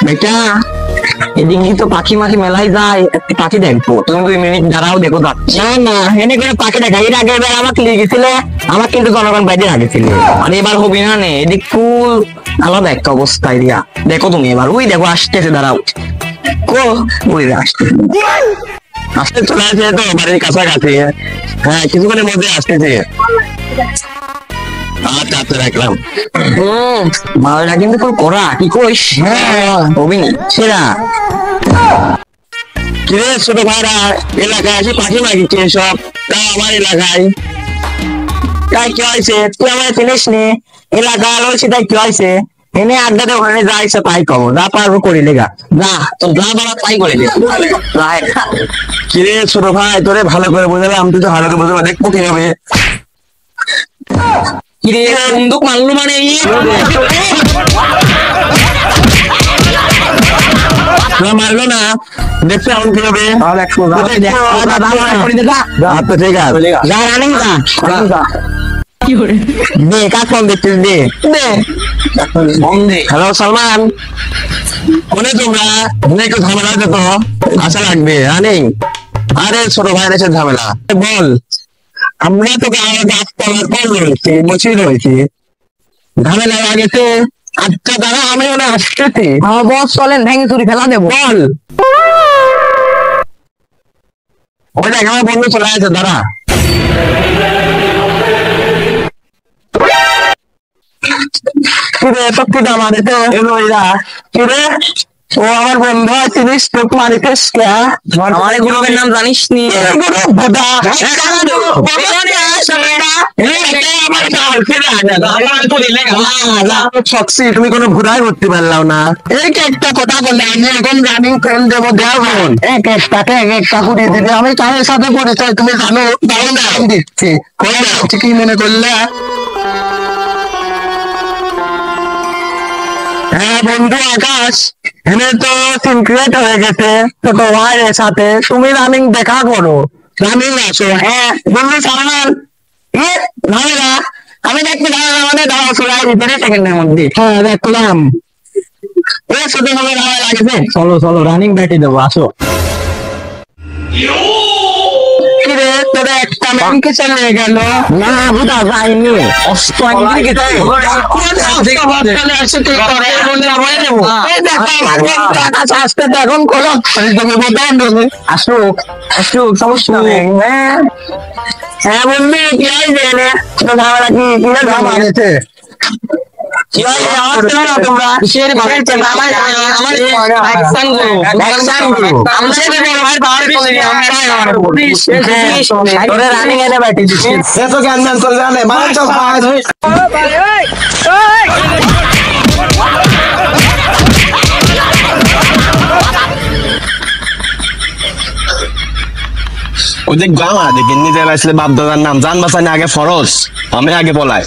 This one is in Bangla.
বেটা এদিকে তো পাখি মাখি মেলায় যায়, একটু পাখি দেখবো, তুমি 2 মিনিট দাঁড়াও, দেখো যাচ্ছে। না না, এনে করে পাখি দেখা, এর আগে এবার আমাকে লিয়ে গেছিলে, আমার কিন্তু জনগণ বাইরে আগেছিল, আর এবার হবি না নে, এদিক ফুল আলাদা একটা অবস্থা এরিয়া। দেখো তুমি এবার, ওই দেখো আসতেছে, দাঁড়াও, কো ওই আসতেছে, আসতে চলে আসছে তো বাড়ির কাছাকাছি। হ্যাঁ, কিছুক্ষণের মধ্যে আসতেছে। আচ্ছা আচ্ছা, রাখলাম। মালটা কিন্তু খুব কড়া, কি কইস? হ্যাঁ হবি সেরা। কিরে ছোট ভাইরা, এলাকায় আসি পাখি মাগিছে সব, তা আমার এলাকায় তাই কি হয়েছে? তুই আমার চিনিস নি, এলাকা আলো সেটাই কি হয়েছে? এনে আড্ডাতে ওখানে যা ইচ্ছা তাই কবো, যা পারবো করি লেগা, যা তোর যা বাবা তাই করে দে। কিরে ছোট ভাই, তোরে ভালো করে বোঝালাম, তুই তো ভালো করে বোঝাবো, দেখবো কিভাবে। কিরে বন্দুক মারলো মানে মারলো না, দেখতে এমন কি হবে? আচ্ছা ঠিক আছে, যা রানিং যা দে, কাজ ফোন দেখছিস দে। হ্যালো সালমান, মনে তোমরা একটু ঝামেলা আছে তো, আশা লাগবে রানিং। আরে ছোট ভাইয়ের এসে ঝামেলা বল। আমরা তোকে গাছপালার পর রয়েছি, বসে রয়েছি, ঝামেলা লাগেছে। আচ্ছা দাদা, আমি ওরা আসতেছি। বস চলেন, ভেঙে চুরি ফেলা দেবো। বল ওই দেখ আমার বন্ধু চলে আসছে, দাঁড়া। কিরে সত্যি আমার কিরে, ও আমার বন্ধু, চিনিস তোক মারিতেস কে? আমার গ্রুপের নাম জানিস নি? তুমি কোনো ভুদাই করতে পারলাম না। একটা কথা বললে আমি এখন রানিং ফ্রেন্ড দেবো, দেখুন এক একটাকে এক একটা করে দিবে। আমি কারের সাথে পরিচয় তুমি জানো, দিচ্ছি কি মনে করলে? হ্যাঁ বন্ধু আকাশ, এনে তো সিনক্রেট হয়ে গেছে ছোট ভাইয়ের সাথে, তুমি রানিং দেখা করো, রানিং আসো। হ্যাঁ বন্ধু সালমান, ঝামেলা আমি দেখছি, ঝামেলা মানে দাঁড়াও চলে ভিতরে সেকেন্ডের মধ্যে। হ্যাঁ দেখলাম, এর সাথে ঝামেলা লাগেছে। চলো চলো রানিং ব্যাটি দেবো, আসো। কিরে তোরা একটা ব্যাংকে চলে গেল না? বুঝা যায়নি, অস্ত আসতে এখন করো, আসুক আসুক, সমস্যা নেই। হ্যাঁ বন্ধু কি হয়েছে? ঝামেলা কি ঝামেলা ওই যে গাওয়া দেখি নিজের আসলে বাপ দাদার নাম জান বাঁচানি আগে ফরজ, আমি আগে বলাই।